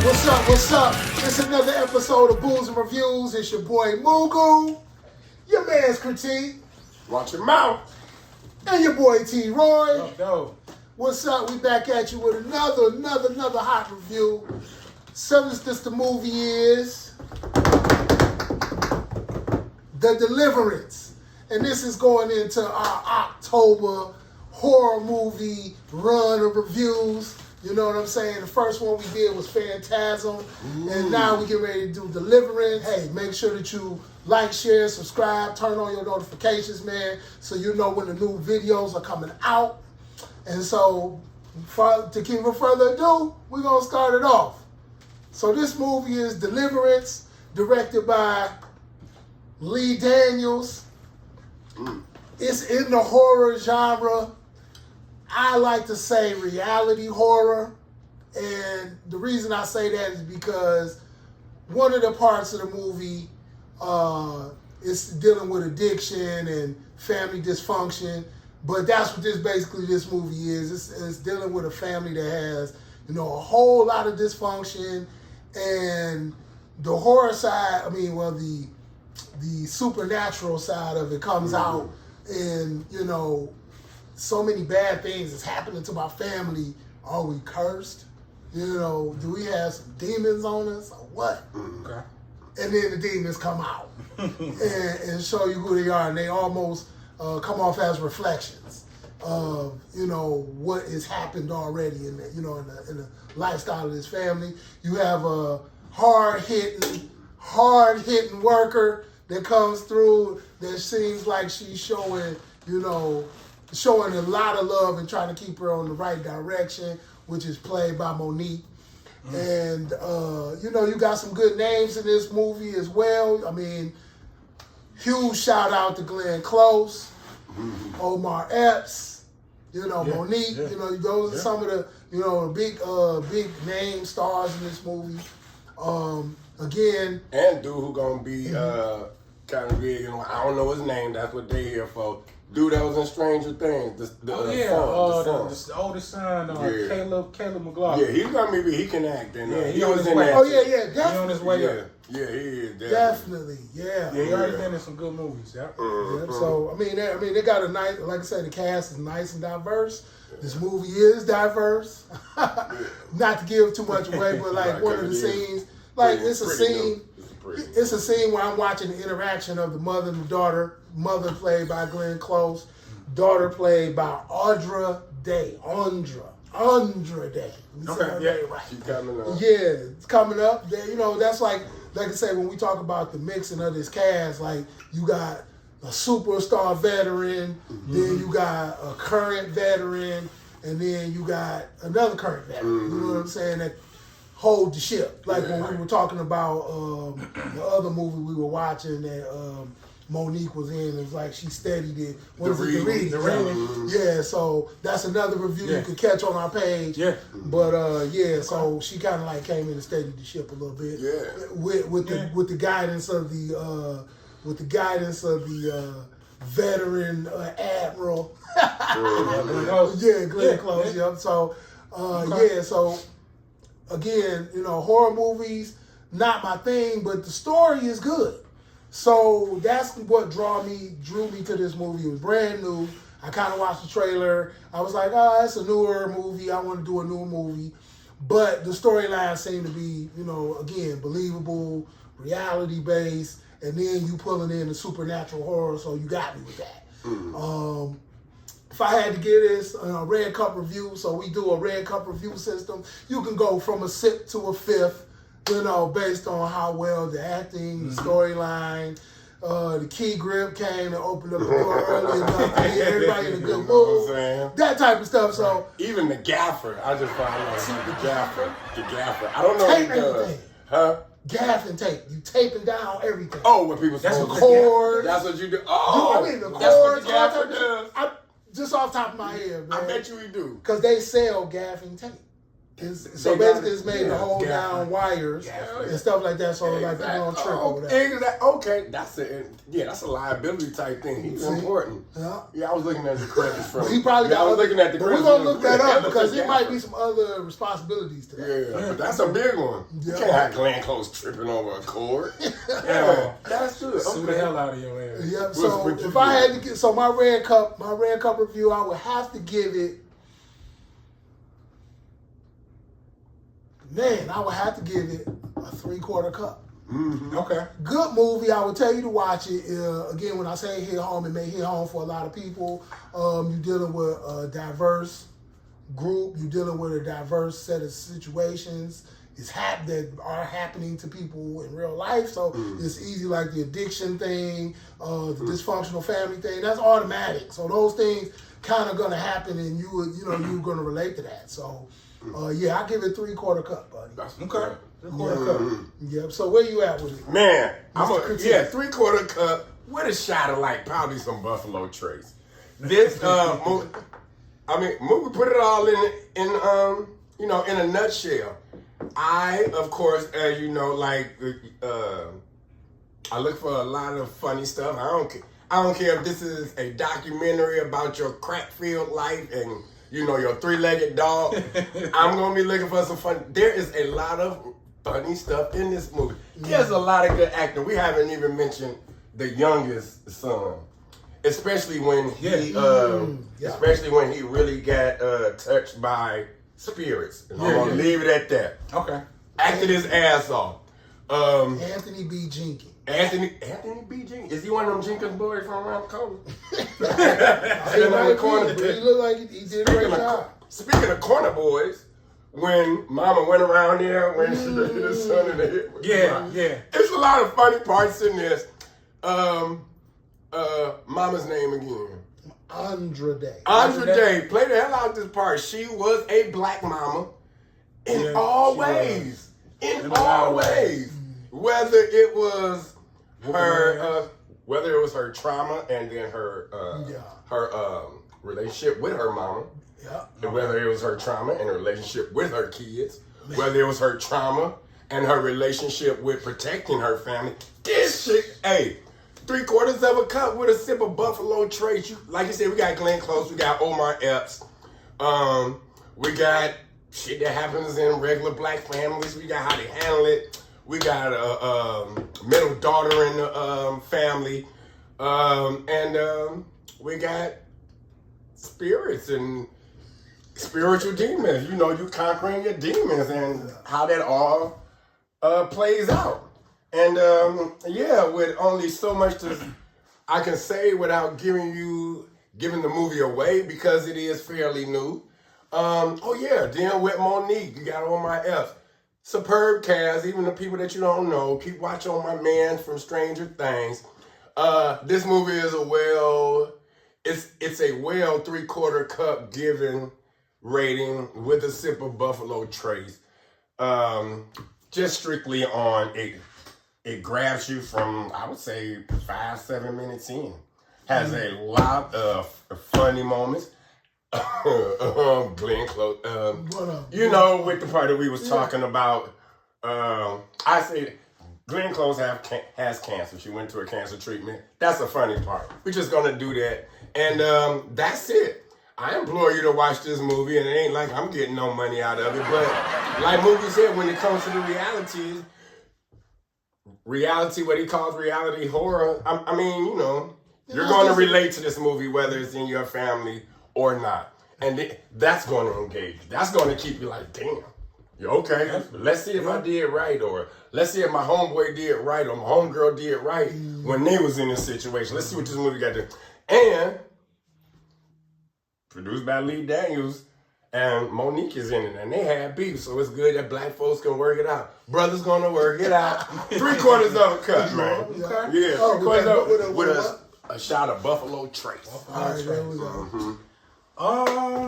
What's up? What's up? It's another episode of Goo'S and Reviews. It's your boy Mugu, your man's Critique, Watch your mouth. and your boy T Roy. Yo. What's up? We back at you with another hot review. Subject this the movie is The Deliverance, and this is going into our October horror movie run of reviews. You know what I'm saying? The first one we did was Phantasm, and now we get ready to do Deliverance. Hey, make sure that you like, share, subscribe, turn on your notifications, man, so you know when the new videos are coming out. And so, to keep it further ado, we're going to start it off. So this movie is Deliverance, directed by Lee Daniels. It's in the horror genre. I like to say reality horror, and the reason I say that is because one of the parts of the movie is dealing with addiction and family dysfunction, but that's what this movie is. It's dealing with a family that has, a whole lot of dysfunction, and the horror side, the supernatural side of it comes out, and, so many bad things is happening to my family. Are we cursed? Do we have some demons on us or what? Okay. And then the demons come out and show you who they are, and they almost come off as reflections of what has happened already in the in the lifestyle of this family. You have a hard hitting worker that comes through that seems like she's showing showing a lot of love and trying to keep her on the right direction, which is played by Monique. And, you got some good names in this movie as well. Huge shout out to Glenn Close, Omar Epps, Monique. Yeah. Those are some of the, big name stars in this movie. Again. And dude who gonna be kind of big, I don't know his name, that's what they here for. Dude that was in Stranger Things. The oldest son, Caleb McLaughlin. Yeah, he's gonna be, he can act. And, he on his way. Oh, yeah, definitely. He on his way up. Yeah, he is. Definitely, yeah. Yeah, he already been in some good movies, yeah. Yeah, so, they got a nice, like I said, the cast is nice and diverse. This movie is diverse. Not to give too much away, but like one of the scenes, it's a scene where I'm watching the interaction of the mother and the daughter. Mother played by Glenn Close, daughter played by Audra Day. Andra Day. Okay, yeah, right. She's coming up. Yeah, it's coming up. That's like I said, when we talk about the mixing of this cast, like you got a superstar veteran, then you got a current veteran, and then you got another current veteran. You know what I'm saying? That hold the ship. Like when we were talking about the other movie we were watching that Monique was in, it was like she steadied it. The reading. Yeah, so that's another review you can catch on our page. Yeah. But so she kind of like came in and steadied the ship a little bit. Yeah. With the guidance of the veteran admiral. Glenn Close. Yep. So so again, horror movies not my thing, but the story is good. So that's what drew me to this movie. It was brand new. I kind of watched the trailer. I was like, it's a newer movie. I want to do a new movie. But the storyline seemed to be, again, believable, reality-based, and then you pulling in the supernatural horror, so you got me with that. If I had to give this a red cup review, so we do a red cup review system, you can go from a sip to a fifth, based on how well the acting, the storyline, the key grip came and opened up the door early enough to get everybody in a good mood. That type of stuff. So even the gaffer, I just found out the gaffer. I don't know what he does. Huh? Gaff and tape. You taping down everything. Oh, when people that's the cord. That's what you do. Oh, the that's what cords. the gaffer does. Just off the top of my head, man. I bet you he do. Because they sell gaffing tape. So basically, it's made to hold down wires and stuff like that, so like people don't trip over that. Okay, that's a liability type thing. He's important. Yeah, I was looking at the credits from. He probably got. I was looking at the credits. We're gonna look that up because there might be some other responsibilities to that. Yeah, but that's a big one. You can't have Glenn Close tripping over a cord. Yeah, that's good. Sue the hell out of your ass. Yep. So if I had to get my red cup review, I would have to give it. Man, I would have to give it a 3/4 cup. Mm-hmm. Okay. Good movie. I would tell you to watch it. Again, when I say hit home, it may hit home for a lot of people. You're dealing with a diverse group. You're dealing with a diverse set of situations. That are happening to people in real life. So it's easy, like the addiction thing, the dysfunctional family thing. That's automatic. So those things kind of gonna happen, and you're gonna relate to that. So yeah, I give it 3/4 cup, buddy. That's okay. 3/4 cup. Yep. So where you at with it? Man, 3/4 cup with a shot of like probably some Buffalo Trace. This movie, movie put it all in a nutshell. I, of course, as you know, I look for a lot of funny stuff. I don't care if this is a documentary about your crack-filled life and your three-legged dog. I'm gonna be looking for some fun. There is a lot of funny stuff in this movie. There's a lot of good acting. We haven't even mentioned the youngest son, especially when he really got touched by spirits. And I'm gonna leave it at that. Okay. Acted his ass off. Anthony B. Jenkins. Anthony B. Jenkins. Is he one of them Jenkins boys from around the corner? He looked like he did a great job. Speaking of corner boys, when Mama went around there when she hit his son in the head. Yeah. It's a lot of funny parts in this. Mama's name again. Andra Day. Andra Day played the hell out of this part. She was a black mama in all ways. In all ways. Whether it was her trauma and then her relationship with her mama. Yeah. And whether it was her trauma and her relationship with her kids. Whether it was her trauma and her relationship with protecting her family. This shit, 3/4 of a cup with a sip of Buffalo Trace. Like you said, we got Glenn Close, we got Omar Epps, we got shit that happens in regular black families. We got how they handle it. We got a middle daughter in the family, and we got spirits and spiritual demons. You conquering your demons and how that all plays out. And with only so much I can say without giving the movie away because it is fairly new. Dealing with Monique, you got on my F. Superb cast, even the people that you don't know. Keep watching on my man from Stranger Things. This movie is it's a 3/4 cup given rating with a sip of Buffalo Trace. Just strictly on it grabs you from, I would say, 5-7 minutes in. Has a lot of funny moments. Glenn Close. With the part that we was talking about, I say Glenn Close has cancer. She went to a cancer treatment. That's a funny part. We're just gonna do that, and that's it. I implore you to watch this movie, and it ain't like I'm getting no money out of it, but like Movie said, when it comes to the reality, what he calls reality horror, you're going to relate to this movie whether it's in your family or not. And that's going to engage you. That's going to keep you like, damn, you okay? Let's see if I did right, or let's see if my homeboy did right, or my homegirl did right when they was in this situation. Let's see what this movie got to do. And produced by Lee Daniels, and Monique is in it, and they had beef, so it's good that black folks can work it out. Brothers gonna work it out. 3/4 of a cup, man. Okay. Yeah, 3/4 with a shot of Buffalo Trace. All right, there we go.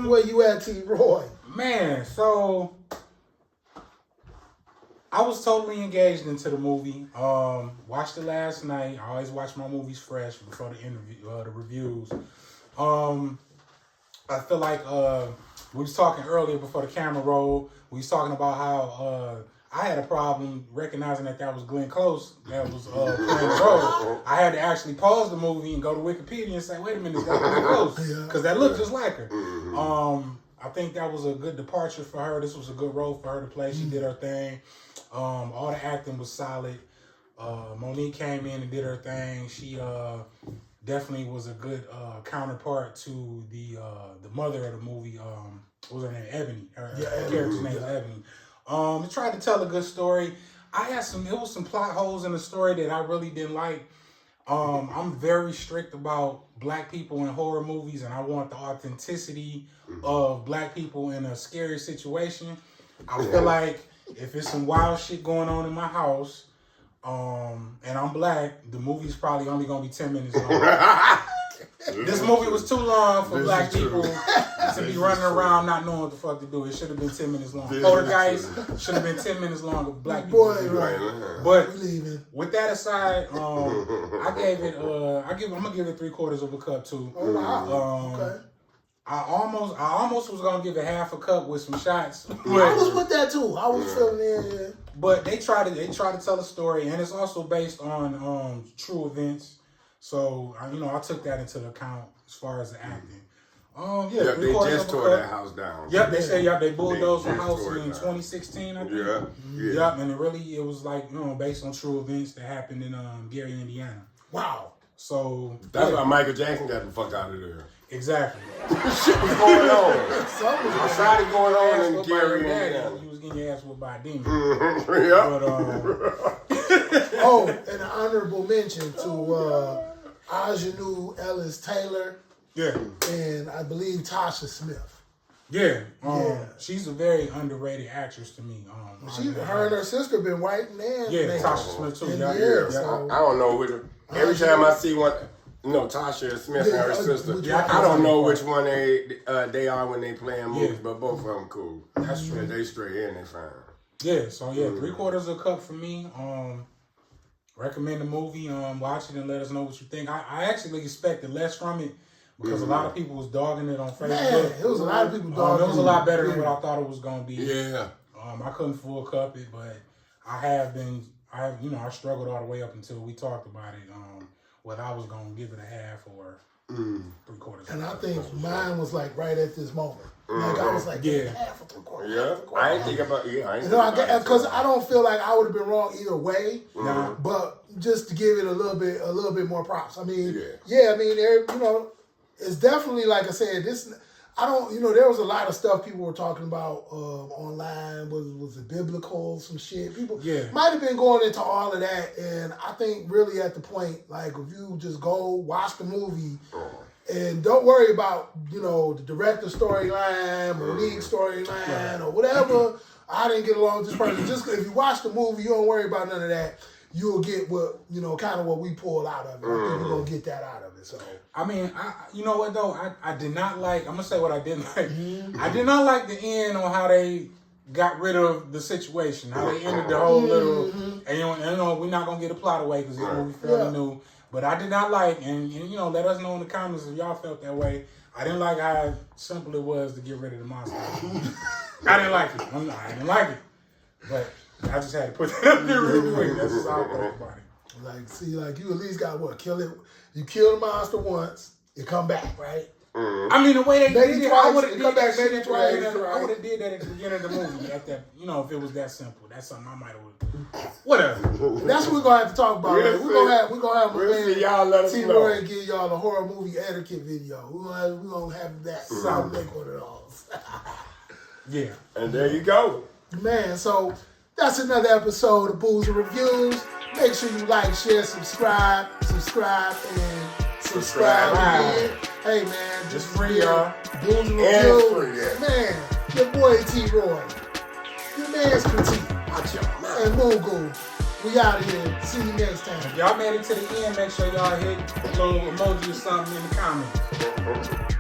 Where you at, T. Roy? Man, so I was totally engaged into the movie. Watched it last night. I always watch my movies fresh before the reviews. I feel like we was talking earlier before the camera rolled. We was talking about how I had a problem recognizing that was Glenn Close that was playing the role. I had to actually pause the movie and go to Wikipedia and say, wait a minute, that's Glenn Close. Because that looked just like her. I think that was a good departure for her. This was a good role for her to play. She did her thing. All the acting was solid. Monique came in and did her thing. She definitely was a good counterpart to the mother of the movie. What was her name? Ebony. Her character's name was Ebony. It tried to tell a good story. It was some plot holes in the story that I really didn't like. I'm very strict about black people in horror movies, and I want the authenticity of black people in a scary situation. I feel like if it's some wild shit going on in my house, and I'm black, the movie's probably only gonna be 10 minutes long. This movie was too long for black people to be running around not knowing what the fuck to do. It should have been 10 minutes long. Poltergeist should have been 10 minutes long of black people. But with that aside, I gave it. I'm gonna give it 3/4 of a cup too. Oh wow! Okay. I almost was gonna give it half a cup with some shots. I was with that too. I was feeling it. Yeah. But they try to tell a story, and it's also based on true events. So I took that into account as far as the acting. They just tore that house down. Yep, they said they bulldozed the house in 2016. I think. Yeah. And it was like based on true events that happened in Gary, Indiana. Wow. So that's why Michael Jackson got the fuck out of there. Exactly. Shit was going on. Something going on in Gary, Indiana. You was getting your ass whooped by a demon. Oh, and an honorable mention to Ajanou Ellis Taylor. Yeah. And I believe Tasha Smith. Yeah. She's a very underrated actress to me. Her and her sister been white and Tasha Smith too. So, I don't know which. Every time I see one, Tasha Smith and her sister. I don't know which one they are when they playing movies, but both of them cool. That's true. They straight in, they fine. Yeah. So 3/4 of a cup for me. Recommend the movie. Watch it and let us know what you think. I actually expected less from it because a lot of people was dogging it on Facebook. Man, it was a lot of people dogging it. It was a lot better than what I thought it was gonna be. Yeah. I couldn't full cup it, but I struggled all the way up until we talked about it. Whether I was gonna give it a half or 3/4. And I think mine was like right at this moment. Like I was like, half or 3/4. Yeah, I ain't think about because I don't feel like I would have been wrong either way. But just to give it a little bit more props. I mean, it's definitely like I said. There was a lot of stuff people were talking about online. Was it biblical? Some shit. People might have been going into all of that, and I think really at the point, like if you just go watch the movie. And don't worry about, the director's storyline, Monique's storyline, or whatever. I didn't get along with this person. Just if you watch the movie, you don't worry about none of that. You'll get what, kind of what we pulled out of it. I think you're going to get that out of it. So I mean, you know what, though? I did not like, I'm going to say what I didn't like. I did not like the end on how they got rid of the situation, how they ended the whole little, and we're not going to get a plot away because this movie fairly new. But I did not like, and let us know in the comments if y'all felt that way. I didn't like how simple it was to get rid of the monster. I didn't like it. I didn't like it. But I just had to put that up there real quick. That's just how I felt about it. You at least got what? Kill it. You kill the monster once, you come back, right? I mean, the way they did it, I would have did that maybe twice. I would have did that at the beginning of the movie. At that, if it was that simple, that's something I might have. Whatever. That's what we're gonna have to talk about. We're gonna have y'all let us know. T-Roy and give y'all a horror movie etiquette video. We're gonna have that. So I'll make one of those. Yeah. And there you go, man. So that's another episode of Booze and Reviews. Make sure you like, share, subscribe, and subscribe again. Hey man, just free y'all. Booze and Reviews. Man, your boy T-Roy. Your man's Critique. And Moogle. We out of here. See you next time. If y'all made it to the end, make sure y'all hit a little emoji or something in the comments.